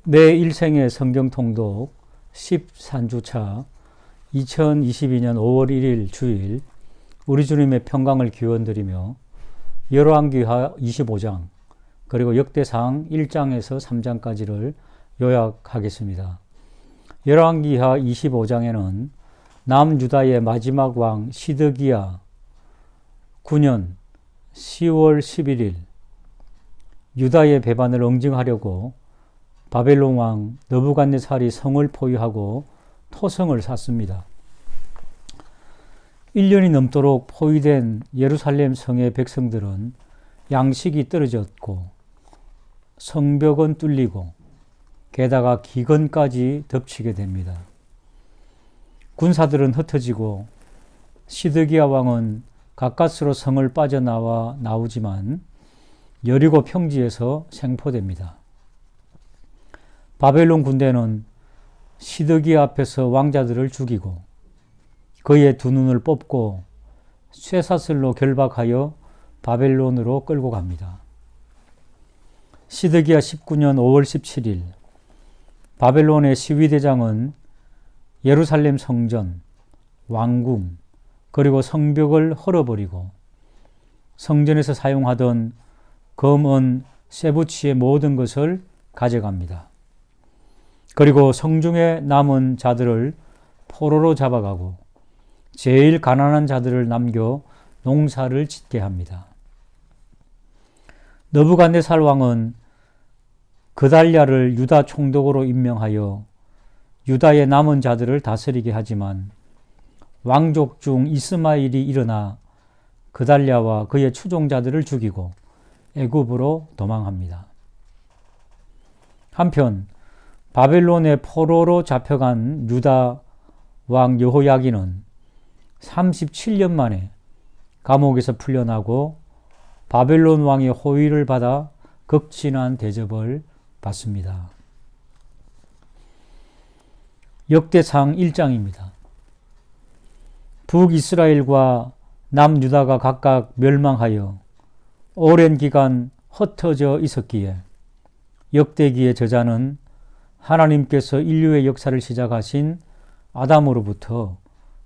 내 일생의 성경 통독 13주차 2022년 5월 1일 주일 우리 주님의 평강을 기원드리며 열왕기하 25장 그리고 역대상 1장에서 3장까지를 요약하겠습니다. 열왕기하 25장에는 남유다의 마지막 왕 시드기야 9년 10월 11일 유다의 배반을 응징하려고 바벨론 왕 느부갓네살이 성을 포위하고 토성을 샀습니다. 1년이 넘도록 포위된 예루살렘 성의 백성들은 양식이 떨어졌고 성벽은 뚫리고 게다가 기근까지 덮치게 됩니다. 군사들은 흩어지고 시드기야 왕은 가까스로 성을 빠져나와 나오지만 여리고 평지에서 생포됩니다. 바벨론 군대는 시드기야 앞에서 왕자들을 죽이고 그의 두 눈을 뽑고 쇠사슬로 결박하여 바벨론으로 끌고 갑니다. 시드기야 19년 5월 17일 바벨론의 시위대장은 예루살렘 성전, 왕궁, 그리고 성벽을 헐어버리고 성전에서 사용하던 금, 은, 쇠붙이의 모든 것을 가져갑니다. 그리고 성중에 남은 자들을 포로로 잡아가고 제일 가난한 자들을 남겨 농사를 짓게 합니다. 느부갓네살 왕은 그달랴를 유다 총독으로 임명하여 유다의 남은 자들을 다스리게 하지만 왕족 중 이스마엘이 일어나 그달랴와 그의 추종자들을 죽이고 애굽으로 도망합니다. 한편 바벨론의 포로로 잡혀간 유다 왕 여호야긴은 37년 만에 감옥에서 풀려나고 바벨론 왕의 호위를 받아 극진한 대접을 받습니다. 역대상 1장입니다. 북이스라엘과 남유다가 각각 멸망하여 오랜 기간 흩어져 있었기에 역대기의 저자는 하나님께서 인류의 역사를 시작하신 아담으로부터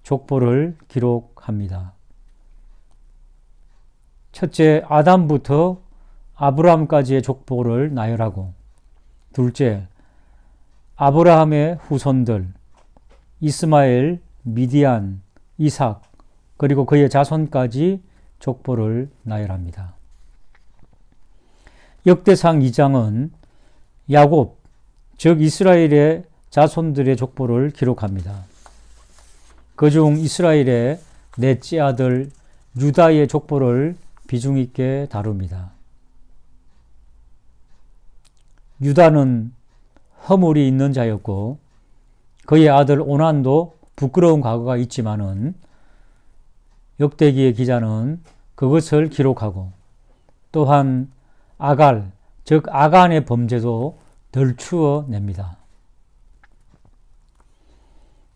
족보를 기록합니다. 첫째, 아담부터 아브라함까지의 족보를 나열하고, 둘째, 아브라함의 후손들 이스마엘, 미디안, 이삭, 그리고 그의 자손까지 족보를 나열합니다. 역대상 2장은 야곱, 즉 이스라엘의 자손들의 족보를 기록합니다. 그중 이스라엘의 넷째 아들 유다의 족보를 비중 있게 다룹니다. 유다는 허물이 있는 자였고 그의 아들 오난도 부끄러운 과거가 있지만은 역대기의 기자는 그것을 기록하고 또한 아갈, 즉 아간의 범죄도 덜추어냅니다.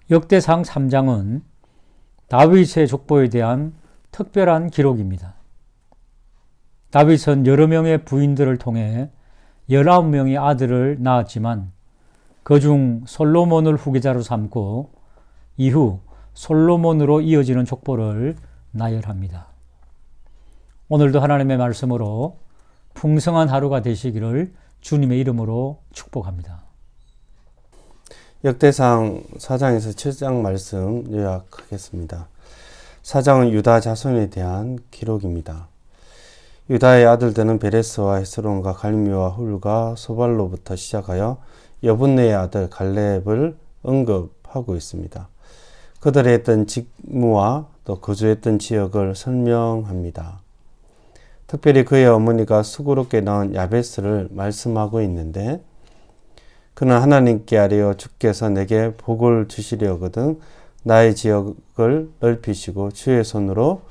역대상 3장은 다윗의 족보에 대한 특별한 기록입니다. 다윗은 여러 명의 부인들을 통해 19명의 아들을 낳았지만 그중 솔로몬을 후계자로 삼고 이후 솔로몬으로 이어지는 족보를 나열합니다. 오늘도 하나님의 말씀으로 풍성한 하루가 되시기를 주님의 이름으로 축복합니다. 역대상 4장에서 7장 말씀 요약하겠습니다. 4장은 유다 자손에 대한 기록입니다. 유다의 아들들은 베레스와 헤스론과 갈미와 훌과 소발로부터 시작하여 여분네의 아들 갈렙을 언급하고 있습니다. 그들의 했던 직무와 또 거주했던 지역을 설명합니다. 특별히 그의 어머니가 수고롭게 낳은 야베스를 말씀하고 있는데 그는 하나님께 아뢰어 주께서 내게 복을 주시려거든 나의 지역을 넓히시고 주의 손으로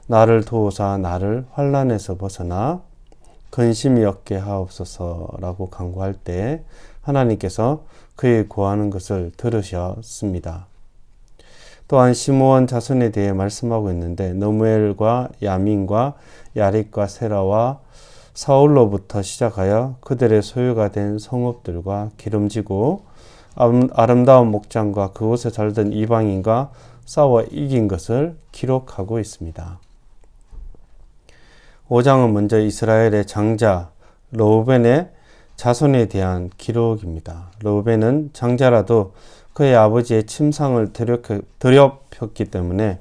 나를 도우사 나를 환난에서 벗어나 근심이 없게 하옵소서라고 간구할 때 하나님께서 그의 구하는 것을 들으셨습니다. 또한 시므온 자손에 대해 말씀하고 있는데 너무엘과 야민과 야릿과 세라와 사울로부터 시작하여 그들의 소유가 된 성읍들과 기름지고 아름다운 목장과 그곳에 살던 이방인과 싸워 이긴 것을 기록하고 있습니다. 5장은 먼저 이스라엘의 장자 르우벤의 자손에 대한 기록입니다. 르우벤은 장자라도 그의 아버지의 침상을 더럽혔기 때문에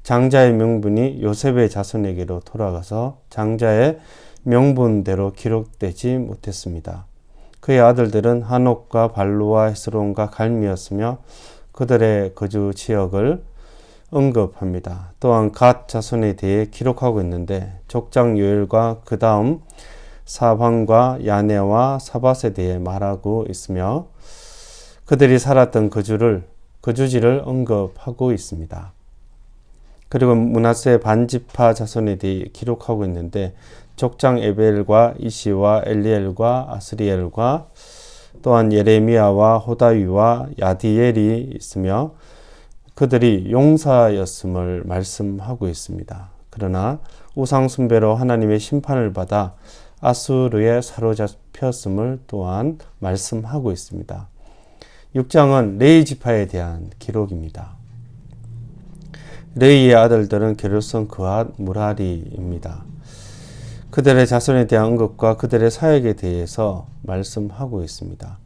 장자의 명분이 요셉의 자손에게로 돌아가서 장자의 명분대로 기록되지 못했습니다. 그의 아들들은 하녹과 발루와 헤스론과 갈미였으며 그들의 거주 지역을 언급합니다. 또한 갓 자손에 대해 기록하고 있는데 족장 요엘과 그 다음 사방과 야네와 사밧에 대해 말하고 있으며 그들이 살았던 거주지를 언급하고 있습니다. 그리고 므낫세 반지파 자손에 대해 기록하고 있는데 족장 에벨과 이시와 엘리엘과 아스리엘과 또한 예레미야와 호다위와 야디엘이 있으며 그들이 용사였음을 말씀하고 있습니다. 그러나 우상 숭배로 하나님의 심판을 받아 아수르에 사로잡혔음을 또한 말씀하고 있습니다. 6장은 레위 지파에 대한 기록입니다. 레위의 아들들은 게르손, 그앗, 무라리입니다. 그들의 자손에 대한 언급과 그들의 사역에 대해서 말씀하고 있습니다.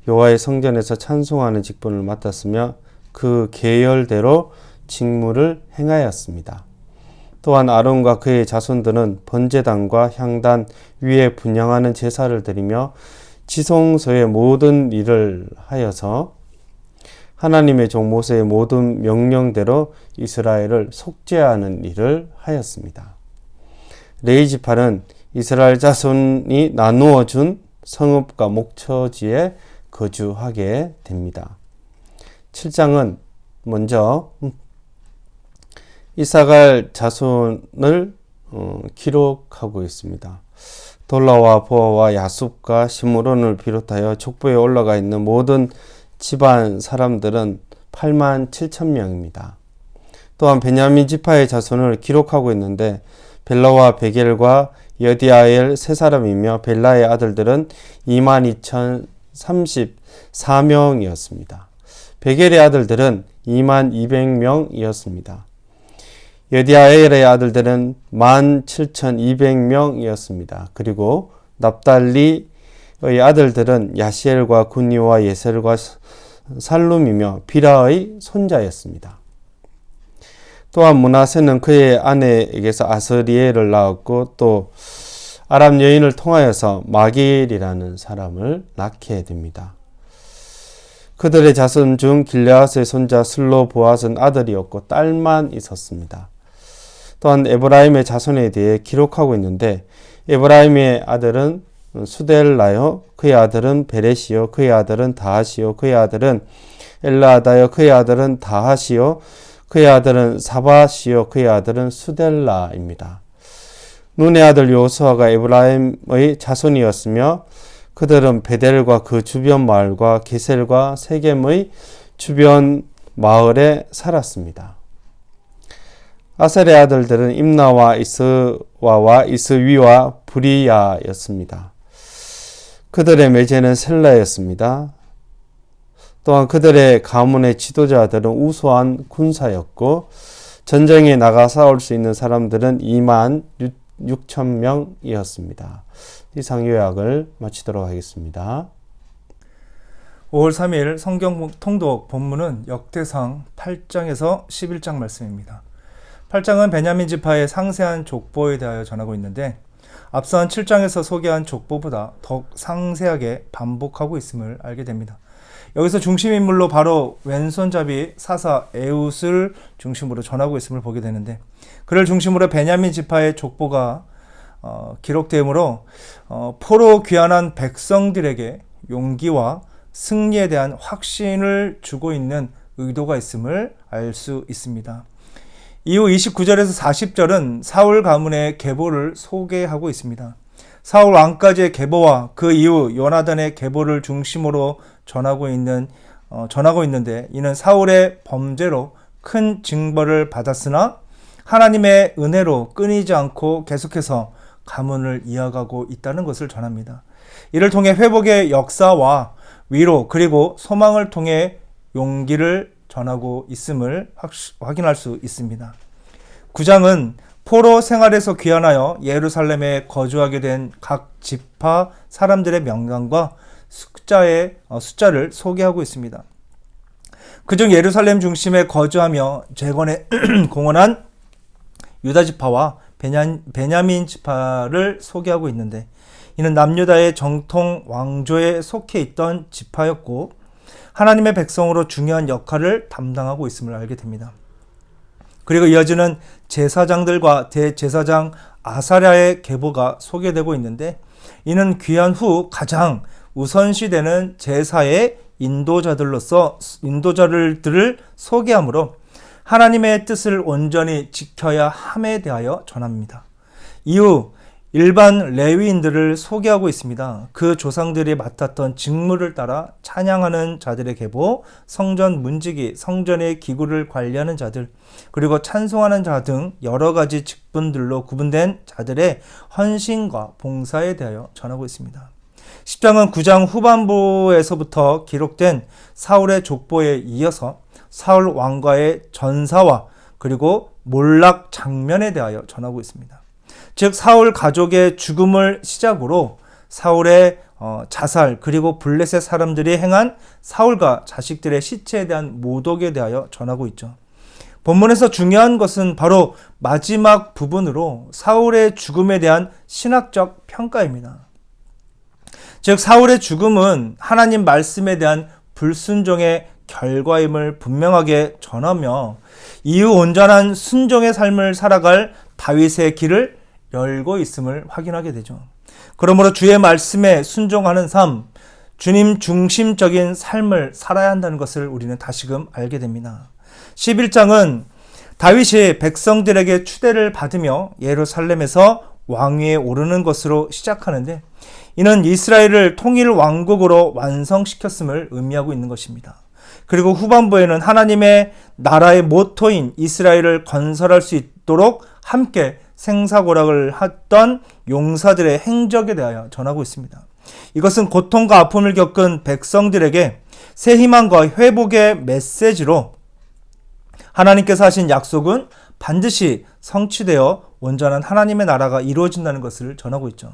여호와의 성전에서 찬송하는 직분을 맡았으며 그 계열대로 직무를 행하였습니다. 또한 아론과 그의 자손들은 번제단과 향단 위에 분향하는 제사를 드리며 지성소의 모든 일을 하여서 하나님의 종 모세의 모든 명령대로 이스라엘을 속죄하는 일을 하였습니다. 레위 지파는 이스라엘 자손이 나누어 준 성읍과 목처지에 거주하게 됩니다. 7장은 먼저 이사갈 자손을 기록하고 있습니다. 돌라와 보아와 야숲과 시므론을 비롯하여 족보에 올라가 있는 모든 집안 사람들은 8만 7천 명입니다. 또한 베냐민 지파의 자손을 기록하고 있는데 벨라와 베겔과 여디아엘 세 사람이며 벨라의 아들들은 2만 2,034명이었습니다. 베겔의 아들들은 2만 200명이었습니다. 여디아엘의 아들들은 17,200명이었습니다. 그리고 납달리의 아들들은 야시엘과 군니와 예셀과 살룸이며 비라의 손자였습니다. 또한 므낫세는 그의 아내에게서 아스리엘을 낳았고 또 아람 여인을 통하여서 마길이라는 사람을 낳게 됩니다. 그들의 자손 중 길르앗의 손자 슬로보앗은 아들이었고 딸만 있었습니다. 또한 에브라임의 자손에 대해 기록하고 있는데 에브라임의 아들은 수델라요, 그의 아들은 베레시요, 그의 아들은 다하시요, 그의 아들은 엘라다요, 그의 아들은 다하시요, 그의 아들은 사바시요, 그의 아들은 수델라입니다. 눈의 아들 요수아가 에브라임의 자손이었으며 그들은 베델과 그 주변 마을과 게셀과 세겜의 주변 마을에 살았습니다. 아셀의 아들들은 임나와 이스와와 이스위와 브리야였습니다. 그들의 매제는 셀라였습니다. 또한 그들의 가문의 지도자들은 우수한 군사였고 전쟁에 나가 싸울 수 있는 사람들은 2만 6천 명이었습니다. 이상 요약을 마치도록 하겠습니다. 5월 3일 성경 통독 본문은 역대상 8장에서 11장 말씀입니다. 8장은 베냐민 지파의 상세한 족보에 대하여 전하고 있는데 앞선 7장에서 소개한 족보보다 더욱 상세하게 반복하고 있음을 알게 됩니다. 여기서 중심인물로 바로 왼손잡이 사사 에웃을 중심으로 전하고 있음을 보게 되는데 그를 중심으로 베냐민 지파의 족보가 기록되므로 포로 귀환한 백성들에게 용기와 승리에 대한 확신을 주고 있는 의도가 있음을 알 수 있습니다. 이후 29절에서 40절은 사울 가문의 계보를 소개하고 있습니다. 사울 왕까지의 계보와 그 이후 요나단의 계보를 중심으로 전하고 있는데 이는 사울의 범죄로 큰 징벌을 받았으나 하나님의 은혜로 끊이지 않고 계속해서 가문을 이어가고 있다는 것을 전합니다. 이를 통해 회복의 역사와 위로 그리고 소망을 통해 용기를 전하고 있음을 확인할 수 있습니다. 9장은 포로 생활에서 귀환하여 예루살렘에 거주하게 된 각 지파 사람들의 명단과 숫자를 소개하고 있습니다. 그중 예루살렘 중심에 거주하며 재건에 공헌한 유다 지파와 베냐민 지파를 소개하고 있는데, 이는 남유다의 정통 왕조에 속해 있던 지파였고 하나님의 백성으로 중요한 역할을 담당하고 있음을 알게 됩니다. 그리고 이어지는 제사장들과 대제사장 아사랴의 계보가 소개되고 있는데, 이는 귀환 후 가장 우선시되는 제사의 인도자들을 소개하므로 하나님의 뜻을 온전히 지켜야 함에 대하여 전합니다. 이후 일반 레위인들을 소개하고 있습니다. 그 조상들이 맡았던 직무를 따라 찬양하는 자들의 계보, 성전 문지기, 성전의 기구를 관리하는 자들, 그리고 찬송하는 자 등 여러 가지 직분들로 구분된 자들의 헌신과 봉사에 대하여 전하고 있습니다. 10장은 9장 후반부에서부터 기록된 사울의 족보에 이어서 사울 왕과의 전사와 그리고 몰락 장면에 대하여 전하고 있습니다. 즉 사울 가족의 죽음을 시작으로 사울의 자살 그리고 블레셋 사람들이 행한 사울과 자식들의 시체에 대한 모독에 대하여 전하고 있죠. 본문에서 중요한 것은 바로 마지막 부분으로 사울의 죽음에 대한 신학적 평가입니다. 즉 사울의 죽음은 하나님 말씀에 대한 불순종의 결과임을 분명하게 전하며 이후 온전한 순종의 삶을 살아갈 다윗의 길을 열고 있음을 확인하게 되죠. 그러므로 주의 말씀에 순종하는 삶, 주님 중심적인 삶을 살아야 한다는 것을 우리는 다시금 알게 됩니다. 11장은 다윗이 백성들에게 추대를 받으며 예루살렘에서 왕위에 오르는 것으로 시작하는데, 이는 이스라엘을 통일 왕국으로 완성시켰음을 의미하고 있는 것입니다. 그리고 후반부에는 하나님의 나라의 모토인 이스라엘을 건설할 수 있도록 함께 생사고락을 했던 용사들의 행적에 대하여 전하고 있습니다. 이것은 고통과 아픔을 겪은 백성들에게 새 희망과 회복의 메시지로 하나님께서 하신 약속은 반드시 성취되어 온전한 하나님의 나라가 이루어진다는 것을 전하고 있죠.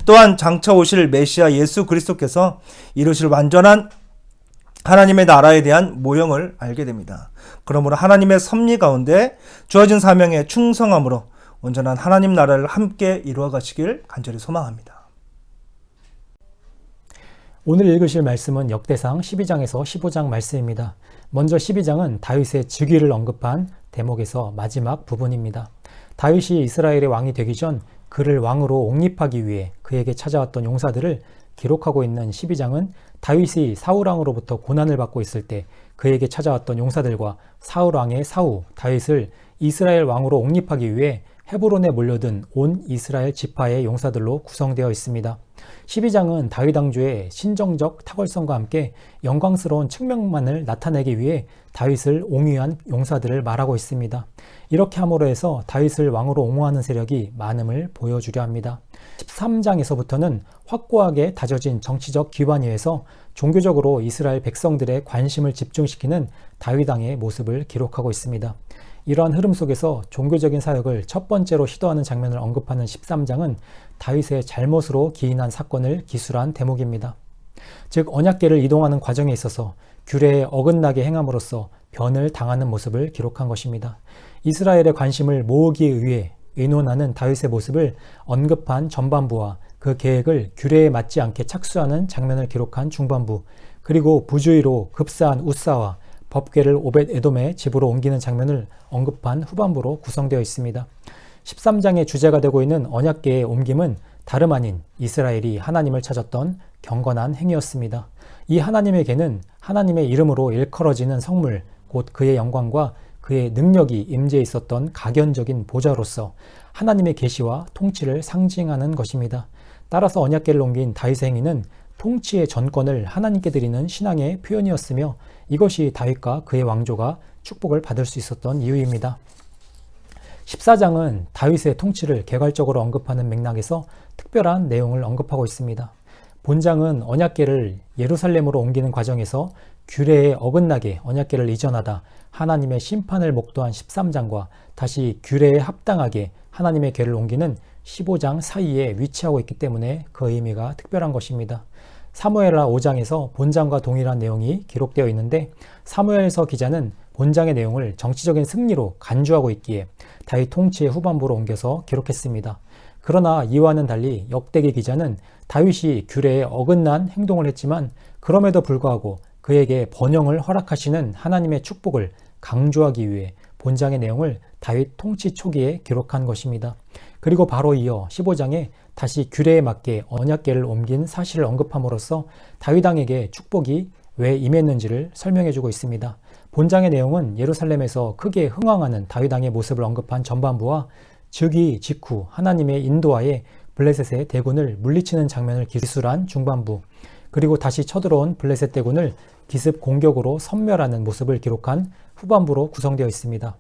또한 장차 오실 메시아 예수 그리스도께서 이루실 완전한 하나님의 나라에 대한 모형을 알게 됩니다. 그러므로 하나님의 섭리 가운데 주어진 사명에 충성함으로 온전한 하나님 나라를 함께 이루어 가시길 간절히 소망합니다. 오늘 읽으실 말씀은 역대상 12장에서 15장 말씀입니다. 먼저 12장은 다윗의 즉위를 언급한 대목에서 마지막 부분입니다. 다윗이 이스라엘의 왕이 되기 전 그를 왕으로 옹립하기 위해 그에게 찾아왔던 용사들을 기록하고 있는 12장은 다윗이 사울왕으로부터 고난을 받고 있을 때 그에게 찾아왔던 용사들과 사울왕의 사후 다윗을 이스라엘 왕으로 옹립하기 위해 헤브론에 몰려든 온 이스라엘 지파의 용사들로 구성되어 있습니다. 12장은 다윗 왕조의 신정적 탁월성과 함께 영광스러운 측면만을 나타내기 위해 다윗을 옹위한 용사들을 말하고 있습니다. 이렇게 함으로 해서 다윗을 왕으로 옹호하는 세력이 많음을 보여주려 합니다. 13장에서부터는 확고하게 다져진 정치적 기반위에서 종교적으로 이스라엘 백성들의 관심을 집중시키는 다윗 왕의 모습을 기록하고 있습니다. 이러한 흐름 속에서 종교적인 사역을 첫 번째로 시도하는 장면을 언급하는 13장은 다윗의 잘못으로 기인한 사건을 기술한 대목입니다. 즉 언약궤를 이동하는 과정에 있어서 규례에 어긋나게 행함으로써 변을 당하는 모습을 기록한 것입니다. 이스라엘의 관심을 모으기 위해 의논하는 다윗의 모습을 언급한 전반부와 그 계획을 규례에 맞지 않게 착수하는 장면을 기록한 중반부, 그리고 부주의로 급사한 웃사와 법궤를 오벳 에돔의 집으로 옮기는 장면을 언급한 후반부로 구성되어 있습니다. 13장의 주제가 되고 있는 언약궤의 옮김은 다름 아닌 이스라엘이 하나님을 찾았던 경건한 행위였습니다. 이 하나님의 궤는 하나님의 이름으로 일컬어지는 성물, 곧 그의 영광과 그의 능력이 임재해 있었던 각연적인 보좌로서 하나님의 계시와 통치를 상징하는 것입니다. 따라서 언약궤를 옮긴 다윗의 행위는 통치의 전권을 하나님께 드리는 신앙의 표현이었으며 이것이 다윗과 그의 왕조가 축복을 받을 수 있었던 이유입니다. 14장은 다윗의 통치를 개괄적으로 언급하는 맥락에서 특별한 내용을 언급하고 있습니다. 본장은 언약궤를 예루살렘으로 옮기는 과정에서 규례에 어긋나게 언약궤를 이전하다 하나님의 심판을 목도한 13장과 다시 규례에 합당하게 하나님의 궤를 옮기는 15장 사이에 위치하고 있기 때문에 그 의미가 특별한 것입니다. 사무엘하 5장에서 본장과 동일한 내용이 기록되어 있는데 사무엘서 기자는 본장의 내용을 정치적인 승리로 간주하고 있기에 다윗 통치의 후반부로 옮겨서 기록했습니다. 그러나 이와는 달리 역대기 기자는 다윗이 규례에 어긋난 행동을 했지만 그럼에도 불구하고 그에게 번영을 허락하시는 하나님의 축복을 강조하기 위해 본장의 내용을 다윗 통치 초기에 기록한 것입니다. 그리고 바로 이어 15장에 다시 규례에 맞게 언약궤를 옮긴 사실을 언급함으로써 다윗 왕에게 축복이 왜 임했는지를 설명해주고 있습니다. 본장의 내용은 예루살렘에서 크게 흥왕하는 다윗 왕의 모습을 언급한 전반부와 즉위 직후 하나님의 인도하에 블레셋의 대군을 물리치는 장면을 기술한 중반부, 그리고 다시 쳐들어온 블레셋 대군을 기습 공격으로 섬멸하는 모습을 기록한 후반부로 구성되어 있습니다.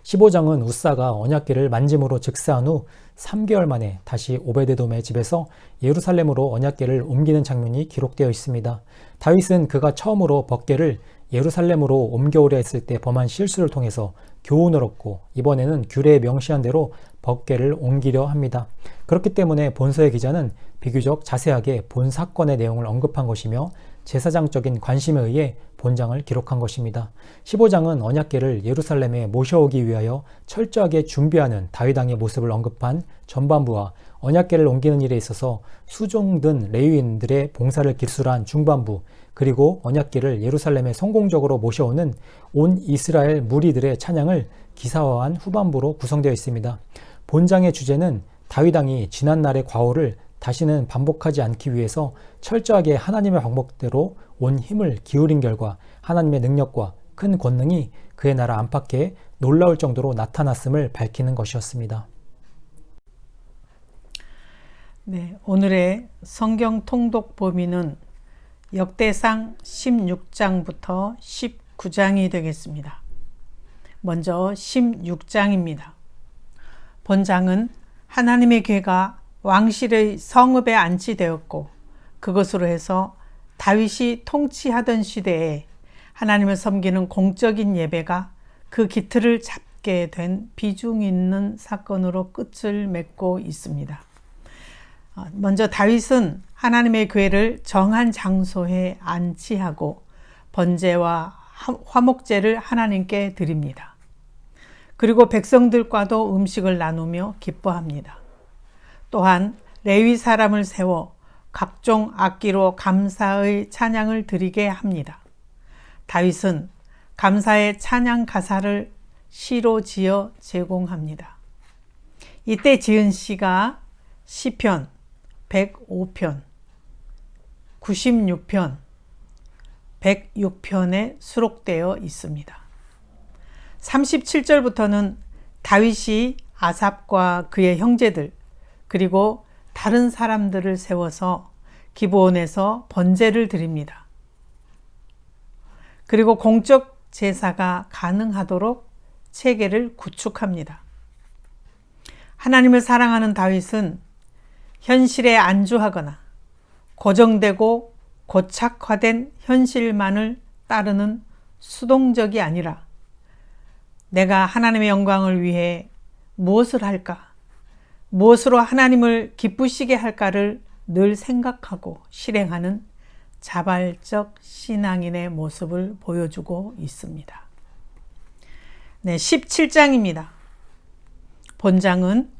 15장은 우사가 언약궤를 만짐으로 즉사한 후 3개월 만에 다시 오베데돔의 집에서 예루살렘으로 언약궤를 옮기는 장면이 기록되어 있습니다. 다윗은 그가 처음으로 법궤를 예루살렘으로 옮겨오려 했을 때 범한 실수를 통해서 교훈을 얻고 이번에는 규례에 명시한 대로 법궤를 옮기려 합니다. 그렇기 때문에 본서의 기자는 비교적 자세하게 본 사건의 내용을 언급한 것이며 제사장적인 관심에 의해 본장을 기록한 것입니다. 15장은 언약궤를 예루살렘에 모셔오기 위하여 철저하게 준비하는 다윗 왕의 모습을 언급한 전반부와 언약궤를 옮기는 일에 있어서 수종든 레위인들의 봉사를 기술한 중반부, 그리고 언약궤를 예루살렘에 성공적으로 모셔오는 온 이스라엘 무리들의 찬양을 기사화한 후반부로 구성되어 있습니다. 본장의 주제는 다윗 왕이 지난날의 과오를 다시는 반복하지 않기 위해서 철저하게 하나님의 방법대로 온 힘을 기울인 결과 하나님의 능력과 큰 권능이 그의 나라 안팎에 놀라울 정도로 나타났음을 밝히는 것이었습니다. 네, 오늘의 성경 통독 범위는 역대상 16장부터 19장이 되겠습니다. 먼저 16장입니다. 본장은 하나님의 궤가 왕실의 성읍에 안치되었고 그것으로 해서 다윗이 통치하던 시대에 하나님을 섬기는 공적인 예배가 그 기틀을 잡게 된 비중 있는 사건으로 끝을 맺고 있습니다. 먼저 다윗은 하나님의 궤를 정한 장소에 안치하고 번제와 화목제를 하나님께 드립니다. 그리고 백성들과도 음식을 나누며 기뻐합니다. 또한 레위 사람을 세워 각종 악기로 감사의 찬양을 드리게 합니다. 다윗은 감사의 찬양 가사를 시로 지어 제공합니다. 이때 지은 시가 시편 105편, 96편, 106편에 수록되어 있습니다. 37절부터는 다윗이 아삽과 그의 형제들 그리고 다른 사람들을 세워서 기브온에서 번제를 드립니다. 그리고 공적 제사가 가능하도록 체계를 구축합니다. 하나님을 사랑하는 다윗은 현실에 안주하거나 고정되고 고착화된 현실만을 따르는 수동적이 아니라 내가 하나님의 영광을 위해 무엇을 할까? 무엇으로 하나님을 기쁘시게 할까를 늘 생각하고 실행하는 자발적 신앙인의 모습을 보여주고 있습니다. 네, 17장입니다. 본장은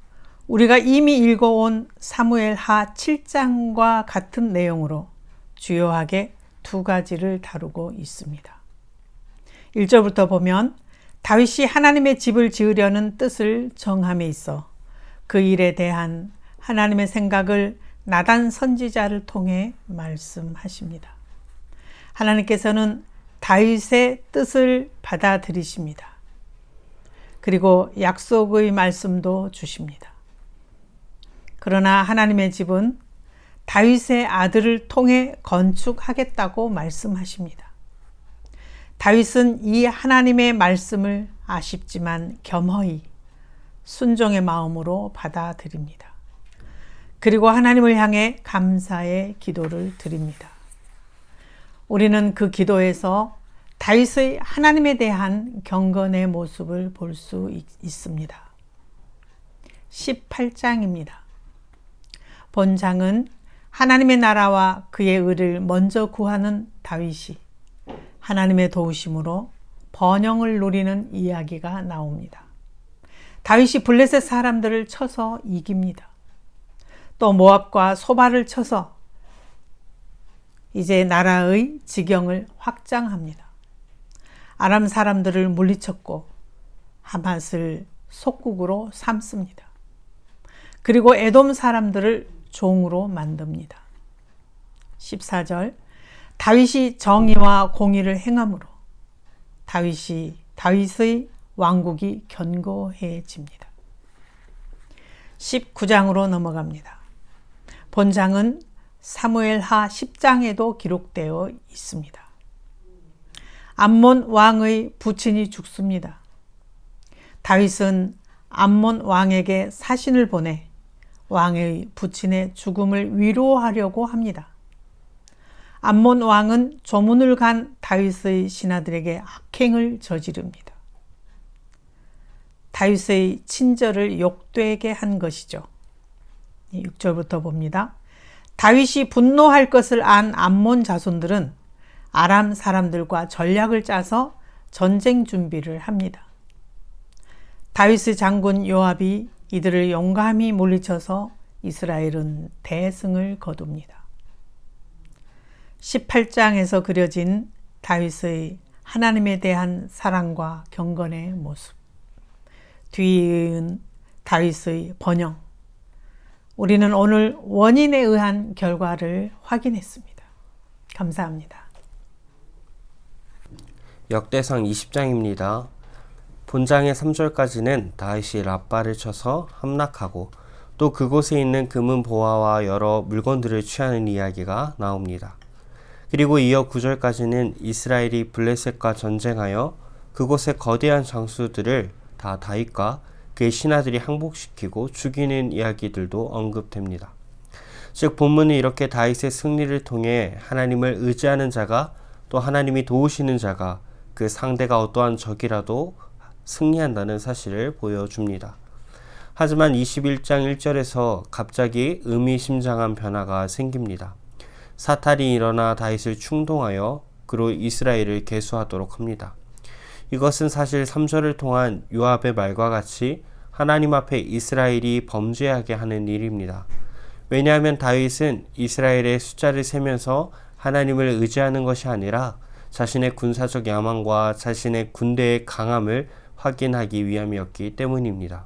우리가 이미 읽어온 사무엘하 7장과 같은 내용으로 주요하게 두 가지를 다루고 있습니다. 1절부터 보면 다윗이 하나님의 집을 지으려는 뜻을 정함에 있어 그 일에 대한 하나님의 생각을 나단 선지자를 통해 말씀하십니다. 하나님께서는 다윗의 뜻을 받아들이십니다. 그리고 약속의 말씀도 주십니다. 그러나 하나님의 집은 다윗의 아들을 통해 건축하겠다고 말씀하십니다. 다윗은 이 하나님의 말씀을 아쉽지만 겸허히 순종의 마음으로 받아들입니다. 그리고 하나님을 향해 감사의 기도를 드립니다. 우리는 그 기도에서 다윗의 하나님에 대한 경건의 모습을 볼 수 있습니다. 18장입니다. 본장은 하나님의 나라와 그의 의를 먼저 구하는 다윗이 하나님의 도우심으로 번영을 누리는 이야기가 나옵니다. 다윗이 블레셋 사람들을 쳐서 이깁니다. 또 모압과 소바를 쳐서 이제 나라의 지경을 확장합니다. 아람 사람들을 물리쳤고 하맛을 속국으로 삼습니다. 그리고 에돔 사람들을 종으로 만듭니다. 14절 다윗이 정의와 공의를 행함으로 다윗의 왕국이 견고해집니다. 19장으로 넘어갑니다. 본장은 사무엘하 10장에도 기록되어 있습니다. 암몬 왕의 부친이 죽습니다. 다윗은 암몬 왕에게 사신을 보내 왕의 부친의 죽음을 위로하려고 합니다. 암몬 왕은 조문을 간 다윗의 신하들에게 악행을 저지릅니다. 다윗의 친절을 욕되게 한 것이죠. 6절부터 봅니다. 다윗이 분노할 것을 안 암몬 자손들은 아람 사람들과 전략을 짜서 전쟁 준비를 합니다. 다윗의 장군 요압이 이들을 용감히 물리쳐서 이스라엘은 대승을 거둡니다. 18장에서 그려진 다윗의 하나님에 대한 사랑과 경건의 모습, 뒤이은 다윗의 번영, 우리는 오늘 원인에 의한 결과를 확인했습니다. 감사합니다. 역대상 20장입니다. 본장의 3절까지는 다윗이 랍바를 쳐서 함락하고 또 그곳에 있는 금은 보화와 여러 물건들을 취하는 이야기가 나옵니다. 그리고 이어 9절까지는 이스라엘이 블레셋과 전쟁하여 그곳의 거대한 장수들을 다 다윗과 그의 신하들이 항복시키고 죽이는 이야기들도 언급됩니다. 즉 본문은 이렇게 다윗의 승리를 통해 하나님을 의지하는 자가 또 하나님이 도우시는 자가 그 상대가 어떠한 적이라도 승리한다는 사실을 보여줍니다. 하지만 21장 1절에서 갑자기 의미심장한 변화가 생깁니다. 사탄이 일어나 다윗을 충동하여 그로 이스라엘을 계수하도록 합니다. 이것은 사실 3절을 통한 요압의 말과 같이 하나님 앞에 이스라엘이 범죄하게 하는 일입니다. 왜냐하면 다윗은 이스라엘의 숫자를 세면서 하나님을 의지하는 것이 아니라 자신의 군사적 야망과 자신의 군대의 강함을 확인하기 위함이었기 때문입니다.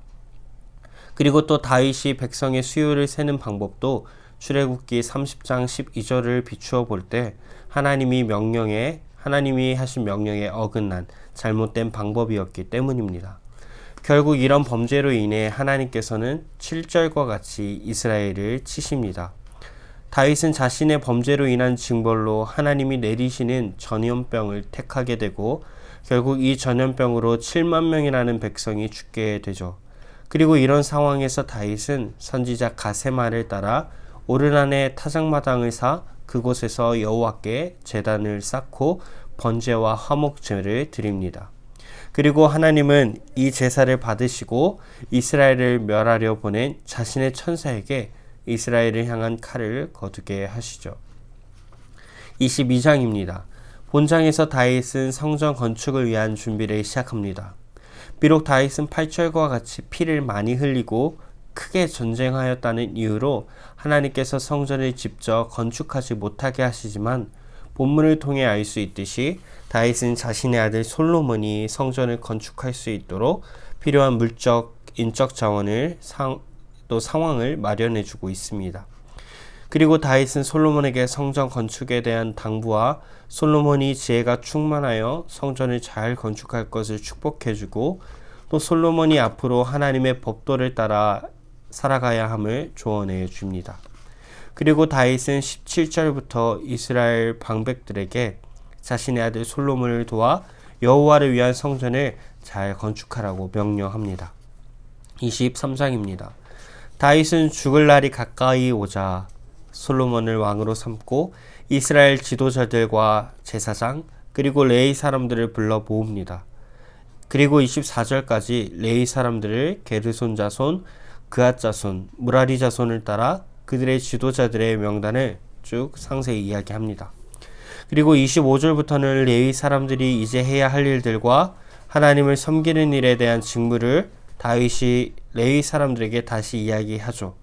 그리고 또 다윗이 백성의 수요를 세는 방법도 출애굽기 30장 12절을 비추어 볼 때 하나님이 하신 명령에 어긋난 잘못된 방법이었기 때문입니다. 결국 이런 범죄로 인해 하나님께서는 7절과 같이 이스라엘을 치십니다. 다윗은 자신의 범죄로 인한 징벌로 하나님이 내리시는 전염병을 택하게 되고 결국 이 전염병으로 7만 명이라는 백성이 죽게 되죠. 그리고 이런 상황에서 다윗은 선지자 가세말을 따라 오르난의 타작마당을 사 그곳에서 여호와께 제단을 쌓고 번제와 화목제를 드립니다. 그리고 하나님은 이 제사를 받으시고 이스라엘을 멸하려 보낸 자신의 천사에게 이스라엘을 향한 칼을 거두게 하시죠. 22장입니다. 본장에서 다윗은 성전 건축을 위한 준비를 시작합니다. 비록 다윗은 8절과 같이 피를 많이 흘리고 크게 전쟁하였다는 이유로 하나님께서 성전을 직접 건축하지 못하게 하시지만 본문을 통해 알 수 있듯이 다윗은 자신의 아들 솔로몬이 성전을 건축할 수 있도록 필요한 물적, 인적 자원을 또 상황을 마련해 주고 있습니다. 그리고 다윗은 솔로몬에게 성전 건축에 대한 당부와 솔로몬이 지혜가 충만하여 성전을 잘 건축할 것을 축복해 주고 또 솔로몬이 앞으로 하나님의 법도를 따라 살아가야 함을 조언해 줍니다. 그리고 다윗은 17절부터 이스라엘 방백들에게 자신의 아들 솔로몬을 도와 여호와를 위한 성전을 잘 건축하라고 명령합니다. 23장입니다. 다윗은 죽을 날이 가까이 오자 솔로몬을 왕으로 삼고 이스라엘 지도자들과 제사장 그리고 레위 사람들을 불러 모읍니다. 그리고 24절까지 레위 사람들을 게르손 자손, 그앗 자손, 무라리 자손을 따라 그들의 지도자들의 명단을 쭉 상세히 이야기합니다. 그리고 25절부터는 레위 사람들이 이제 해야 할 일들과 하나님을 섬기는 일에 대한 직무를 다윗이 레위 사람들에게 다시 이야기하죠.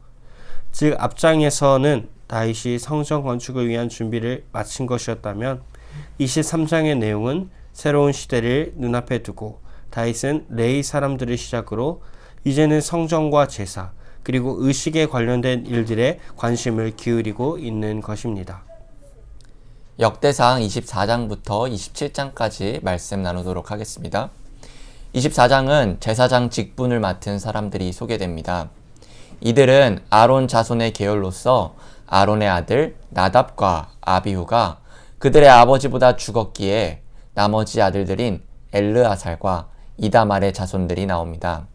즉 앞장에서는 다윗이 성전 건축을 위한 준비를 마친 것이었다면 23장의 내용은 새로운 시대를 눈앞에 두고 다윗은 레위 사람들을 시작으로 이제는 성전과 제사 그리고 의식에 관련된 일들에 관심을 기울이고 있는 것입니다. 역대상 24장부터 27장까지 말씀 나누도록 하겠습니다. 24장은 제사장 직분을 맡은 사람들이 소개됩니다. 이들은 아론 자손의 계열로서 아론의 아들 나답과 아비후가 그들의 아버지보다 죽었기에 나머지 아들들인 엘르아살과 이다말의 자손들이 나옵니다.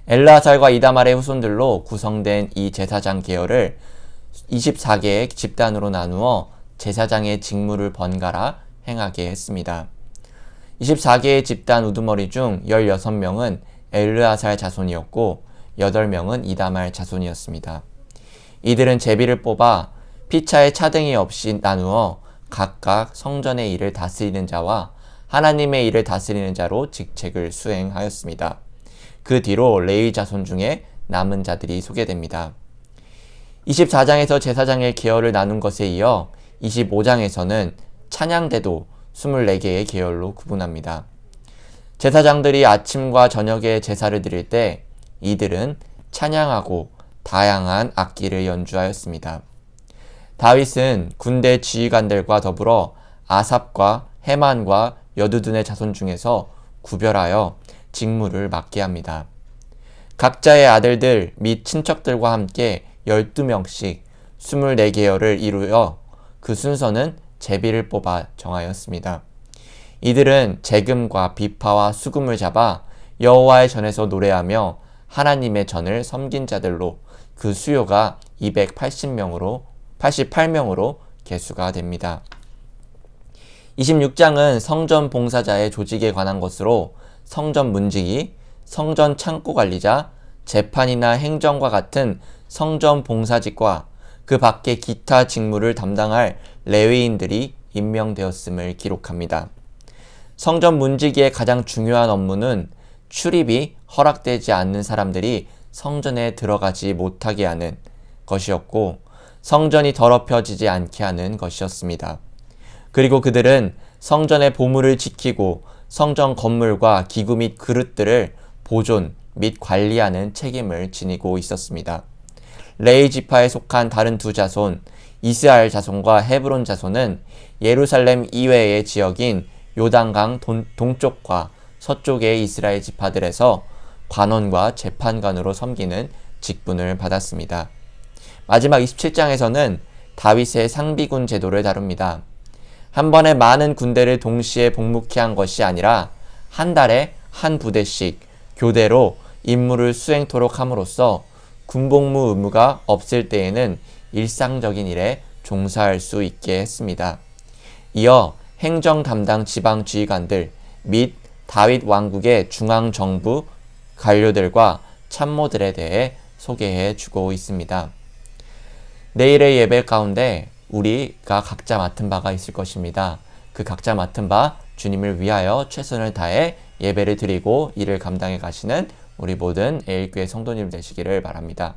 엘르아살과 이다말의 후손들로 구성된 이 제사장 계열을 24개의 집단으로 나누어 제사장의 직무를 번갈아 행하게 했습니다. 24개의 집단 우두머리 중 16명은 엘르아살 자손이었고 8명은 이다말 자손이었습니다. 이들은 제비를 뽑아 피차의 차등이 없이 나누어 각각 성전의 일을 다스리는 자와 하나님의 일을 다스리는 자로 직책을 수행하였습니다. 그 뒤로 레위 자손 중에 남은 자들이 소개됩니다. 24장에서 제사장의 계열을 나눈 것에 이어 25장에서는 찬양대도 24개의 계열로 구분합니다. 제사장들이 아침과 저녁에 제사를 드릴 때 이들은 찬양하고 다양한 악기를 연주하였습니다. 다윗은 군대 지휘관들과 더불어 아삽과 헤만과 여두둔의 자손 중에서 구별하여 직무를 맡게 합니다. 각자의 아들들 및 친척들과 함께 12명씩 24계열을 이루어 그 순서는 제비를 뽑아 정하였습니다. 이들은 재금과 비파와 수금을 잡아 여호와의 전에서 노래하며 하나님의 전을 섬긴 자들로 그 수요가 288명으로 개수가 됩니다. 26장은 성전 봉사자의 조직에 관한 것으로 성전 문지기, 성전 창고 관리자, 재판이나 행정과 같은 성전 봉사직과 그 밖의 기타 직무를 담당할 레위인들이 임명되었음을 기록합니다. 성전 문지기의 가장 중요한 업무는 출입이 허락되지 않는 사람들이 성전에 들어가지 못하게 하는 것이었고 성전이 더럽혀지지 않게 하는 것이었습니다. 그리고 그들은 성전의 보물을 지키고 성전 건물과 기구 및 그릇들을 보존 및 관리하는 책임을 지니고 있었습니다. 레위 지파에 속한 다른 두 자손, 이스라엘 자손과 헤브론 자손은 예루살렘 이외의 지역인 요단강 동쪽과 서쪽의 이스라엘 지파들에서 관원과 재판관으로 섬기는 직분을 받았습니다. 마지막 27장에서는 다윗의 상비군 제도를 다룹니다. 한 번에 많은 군대를 동시에 복무케 한 것이 아니라 한 달에 한 부대씩 교대로 임무를 수행토록 함으로써 군복무 의무가 없을 때에는 일상적인 일에 종사할 수 있게 했습니다. 이어 행정 담당 지방 지휘관들 및 다윗 왕국의 중앙정부 관료들과 참모들에 대해 소개해 주고 있습니다. 내일의 예배 가운데 우리가 각자 맡은 바가 있을 것입니다. 그 각자 맡은 바 주님을 위하여 최선을 다해 예배를 드리고 이를 감당해 가시는 우리 모든 에일교회 성도님 되시기를 바랍니다.